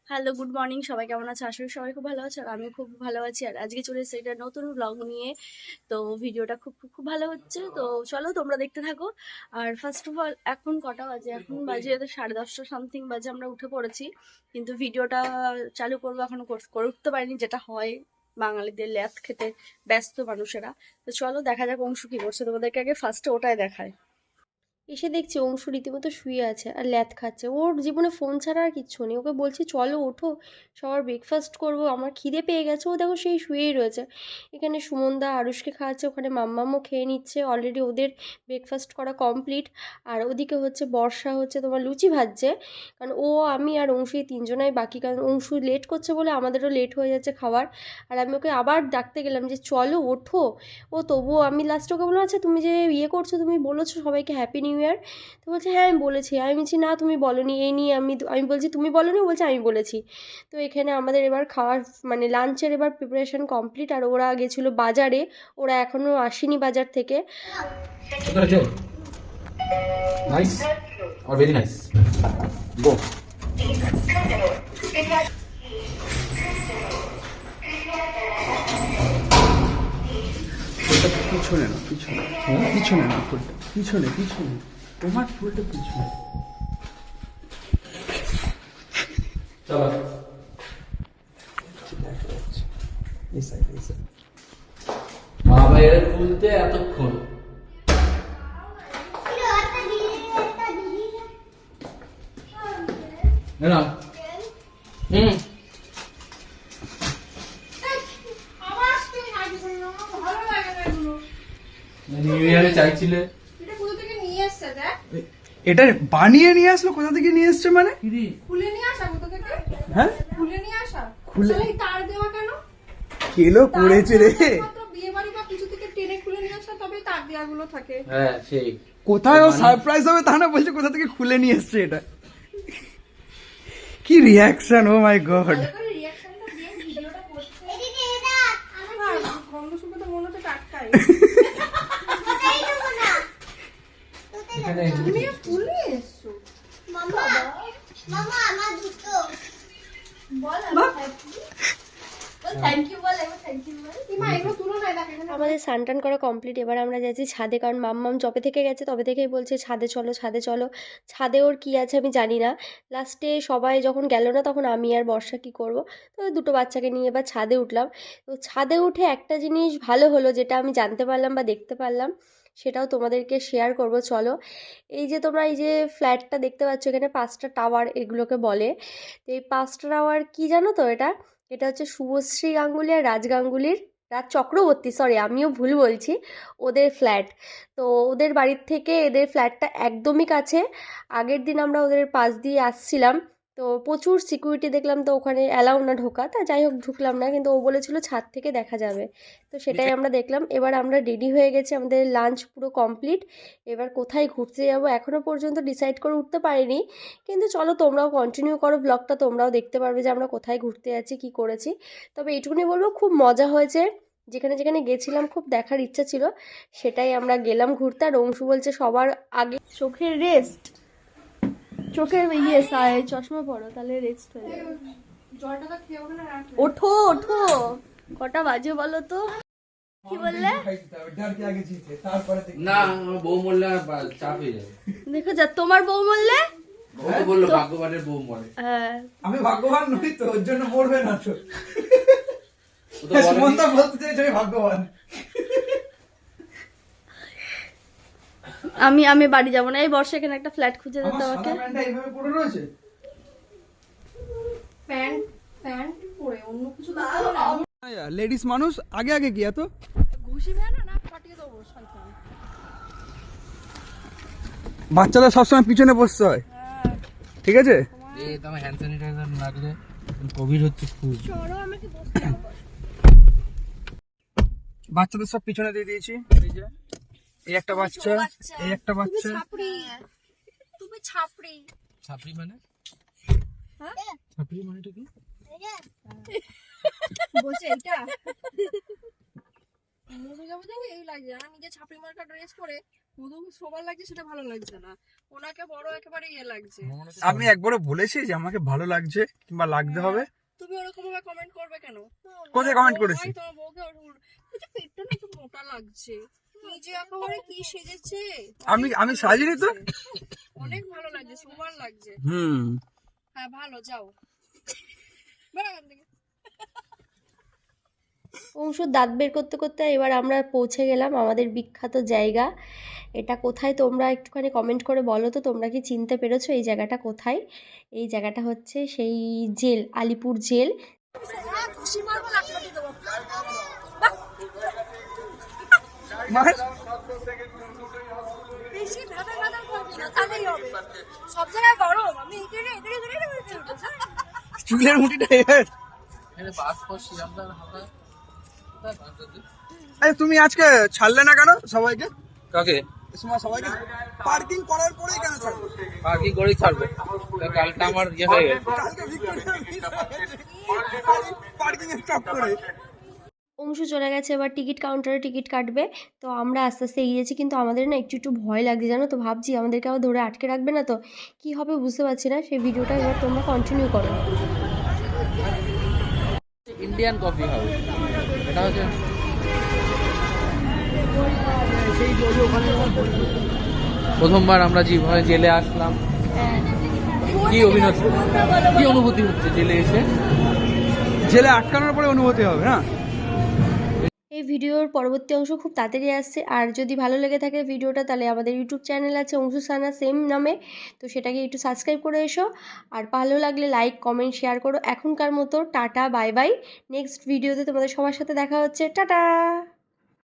Hello, good morning. সবাই কেমন আছে? আশা করি সবাই খুব ভালো আছে আর আমি খুব ভালো আছি। আর আজকে চলে এসেছি একটা নতুন ব্লগ নিয়ে। তো ভিডিওটা খুব খুব খুব ভালো হচ্ছে, তো চলো তোমরা দেখতে থাকো। আর ফার্স্ট অফ অল, এখন কটা বাজে? এখন বাজে 10:30 সামথিং বাজে। আমরা উঠে পড়েছি, কিন্তু ভিডিওটা চালু করবো এখনো করে উঠতে পারিনি, যেটা হয় বাঙালিদের ল্যাদ খেতে ব্যস্ত মানুষেরা। তো চলো দেখা যাক অংশু কি করছে, তোমাদেরকে আগে ফার্স্টে ওটাই দেখায়। এসে দেখছি অংশু রীতিমতো শুয়ে আছে আর ল্যাদ খাচ্ছে। ওর জীবনে ফোন ছাড়া আর কিচ্ছু নেই। ওকে বলছি চলো ওঠো, সবার ব্রেকফাস্ট করবো, আমার খিদে পেয়ে গেছে। ও দেখো সেই শুয়েই রয়েছে। এখানে সুমনদা আরুষকে খাওয়াচ্ছে, ওখানে মাম্মামও খেয়ে নিচ্ছে। অলরেডি ওদের ব্রেকফাস্ট করা কমপ্লিট। আর ওদিকে হচ্ছে বর্ষা হচ্ছে তোমার লুচি ভাজছে, কারণ ও আমি আর অংশু এই তিনজনাই বাকি, কারণ অংশু লেট করছে বলে আমাদেরও লেট হয়ে যাচ্ছে খাবার। আর আমি ওকে আবার ডাকতে গেলাম যে চলো ওঠো, ও তবুও আমি লাস্টে ওকে বললাম আচ্ছা তুমি যে ইয়ে করছো, তুমি বলেছো সবাইকে হ্যাপি নিউ ইয়ার? তো বলছে হ্যাঁ আমি বলেছি। আমি বলছি না তুমি বলোনি। এই নিয়ে আমি বলছি তুমি বলোনি, ও বলছে আমি বলেছি। তো এখানে আমাদের এবার খাওয়ার মানে লাঞ্চের এবার প্রিপারেশন কমপ্লিট। আর ওরা গেছিলো বাজারে, ওরা এখনো আসেনি বাজার থেকে। Nice or very nice. Go. পিছনে না পিছনে, পিছনে না ফুলটা, পিছনে পিছনে, তোমার ফুলটা পিছনে। চলো এই সাইড এই সাইড। বাবা এর খুলতে এতক্ষণ। না নিউ ইয়ারে চাইছিলে। এটা বানিয়ে নিয়ে আসলো, কোথা থেকে নিয়ে এসছে মানে? খুলে নিয়ে আসা কোথা থেকে? হ্যাঁ খুলে নিয়ে আসা? খুলে তাহলে এই তার দেওয়া কেন? কেলো পড়েছে রে। মাত্র বিয়ে বাড়ি বা কিছু থেকে টেনে খুলে নিয়ে আসা, তবে তার দেওয়াগুলো থাকে। হ্যাঁ সেই কোথায় ও সারপ্রাইজ হবে তা না, বলছে কোথা থেকে খুলে নিয়ে এসছে এটা। কি রিয়াকশন, ও মাই গড। ভালো করে রিঅ্যাকশনটা দিয়ে ভিডিওটা করছে। আমার গন্ধ শুকে তো মনে হচ্ছে টাটকাই। এখানে তুমি ফুল নিয়ে এসছো? মামা মামা আমার দুটো বল থ্যাংক ইউ বল, এবার থ্যাংক ইউ বল। মা এগুলো তুলো না, দেখ এখানে। আমাদের স্নান করা কমপ্লিট। এবার আমরা যাচ্ছি ছাদে, কারণ মাম্মাম যবে থেকে গেছে তবে থেকেই বলছে ছাদে চলো ছাদে চলো। ছাদে ওর কী আছে আমি জানি না। লাস্টে সবাই যখন গেল না তখন আমি আর বর্ষা কী করব, তো দুটো বাচ্চাকে নিয়ে এবার ছাদে উঠলাম। তো ছাদে উঠে একটা জিনিস ভালো হলো, যেটা আমি জানতে পারলাম বা দেখতে পারলাম, সেটাও তোমাদেরকে শেয়ার করব চলো। এই যে তোমরা এই যে ফ্ল্যাটটা দেখতে পাচ্ছ, এখানে 5টা টাওয়ার এগুলোকে বলে। তো এই 5টা টাওয়ার কী জানো তো? এটা এটা হচ্ছে শুভশ্রী গাঙ্গুলি আর রাজ গাঙ্গুলির, রাজ চক্রবর্তী, সরি আমিও ভুল বলছি, ওদের ফ্ল্যাট। তো ওদের বাড়ির থেকে এদের ফ্ল্যাটটা একদমই কাছে। আগের দিন আমরা ওদের পাশ দিয়ে আসছিলাম, তো প্রচুর সিকিউরিটি দেখলাম, তো ওখানে অ্যালাউ না ঢোকা, তা যাই হোক ঢুকলাম না, কিন্তু ও বলেছিল ছাদ থেকে দেখা যাবে। তো সেটাই আমরা দেখলাম। এবার আমরা রেডি হয়ে গেছি, আমাদের লাঞ্চ পুরো কমপ্লিট। এবার কোথায় ঘুরতে যাব এখনও পর্যন্ত ডিসাইড করে উঠতে পারিনি, কিন্তু চলো তোমরাও কন্টিনিউ করো ব্লগটা, তোমরাও দেখতে পারবে যে আমরা কোথায় ঘুরতে যাচ্ছি কী করেছি। তবে এইটুকুনি বলবো খুব মজা হয়েছে। যেখানে যেখানে গেছিলাম খুব দেখার ইচ্ছা ছিল, সেটাই আমরা গেলাম ঘুরতে। আর অংশু বলছে সবার আগে চোখের রেস্ট, চোখের ইয়ে চশমা পরো তাহলে রেস্ট হয়ে যাবে। জলটা তো খেয়ে ওখানে রাখো। ওঠো ওঠো, কটা বাজে বলো তো? কি বললে? না আমার বউ মরলে আর চাপ হয়ে যাবে। দেখো যা, তোমার বউ বললে। ও তো বললো ভাগ্যবানের বউ মরে। হ্যাঁ, আমি ভাগ্যবান নই তো, ওর জন্য মরবে না তো। ও তো বলেনি। সুমন্ত বলতে চাইছে আমি ভাগ্যবান। আমি বাড়ি যাবো না। এই বর্ষা এখানে একটা ফ্ল্যাট খুঁজে দিতে আমার আমাকে। সাদা প্যান্টটা এইভাবে পড়ে রয়েছে। প্যান্ট প্যান্ট পরে অন্য কিছু না। লেডিস মানুষ আগে আগে গিয়া তো ঘুষি ভেড়া না ফাটিয়ে দেবো শয়তান। বাচ্চারা সবসময় পিছনে বসতে হয়, ঠিক আছে? এই তো আমার হ্যান্ড স্যানিটাইজার লাগলে কোভিড হচ্ছে খুব। বাচ্চাদের সব পিছনে দিয়ে দিয়েছি। এই যে এই একটা বাচ্চা, এই একটা বাচ্চা। তুমি ছাপড়ি। ছাপড়ি মানে? হ্যাঁ? ছাপড়ি মানেটা কি? বলছে এইটা মুভি যাবো যাবো এই লাগে, নিজে ছাপড়ি মার্কা ড্রেস পরে প্রথম সবার লাগছে সেটা ভালো লাগছে না, ওনাকে বড় একেবারে ইয়ে লাগছে। আমি একবারও বলেছি যে আমাকে ভালো লাগছে কিংবা লাগতে হবে? তুমি ওরকম ভাবে কমেন্ট করবে কেন? কোথায় comment করেছি? তোমার বউকে পেটটা না একটু মোটা লাগছে, নিজে একেবারে কি সেজেছে। আমি সাজিনি তো। অনেক ভালো লাগছে, সুপার লাগছে। হ্যাঁ ভালো, যাও বেরো এখান থেকে। অংশুর দাঁত বের করতে করতে এবার আমরা পৌঁছে গেলাম আমাদের বিখ্যাত জায়গা। এটা কোথায় তোমরা একটুখানি কমেন্ট করে বলো তো, তোমরা কি চিনতে পেরেছো এই জায়গাটা কোথায়? এই জায়গাটা হচ্ছে সেই জেল, আলিপুর জেল। খুশি মারবো, লাঠি দেবো। বেশি ধাঁধা ধাঁধা করবি না, তাহলেই হবে। সব জায়গায় গরম, আমি এখানে চুলের মুঠিটা বাস করছি আমরা হালকা। তুমি আজকে ছাড়লে না কেন সবাইকে? কাকে? সবাইকে পার্কিং করার পরেই কেন ছাড়বে? পার্কিং করেই ছাড়বে। কালটা আমার ইয়ে হয়ে গেছে। কালকে পার্কিং এর চক করে অংশু চলে গেছে এবার টিকিট কাউন্টারে টিকিট কাটবে। তো আমরা আস্তে আস্তে এগিয়েছি, কিন্তু আমাদের না একটু একটু ভয় লাগছে জানো তো। ভাবছি আমাদেরকে আবার ধরে আটকে রাখবে না তো, কি হবে বুঝতে পারছি না। সেই ভিডিওটা এবার তোমরা কন্টিনিউ করো। ইন্ডিয়ান কফি হাউস, এটা হচ্ছে প্রথমবার আমরা যেভাবে জেলে আসলাম। কি অনুভূতি হচ্ছে জেলে এসে? জেলে আটকানোর পরে অনুভূতি হবে না? এই ভিডিওর পরবর্তী অংশ খুব তাড়াতাড়ি আসছে। আর যদি ভালো লেগে থাকে ভিডিওটা, তাহলে আমাদের ইউটিউব চ্যানেল আছে অংশু সানা সেম নামে, তো সেটাকে একটু সাবস্ক্রাইব করে এসো। আর ভালো লাগলে লাইক কমেন্ট শেয়ার করো। এখনকার মতো টাটা, বাই বাই। নেক্সট ভিডিওতে তোমাদের সবার সাথে দেখা হচ্ছে। টাটা।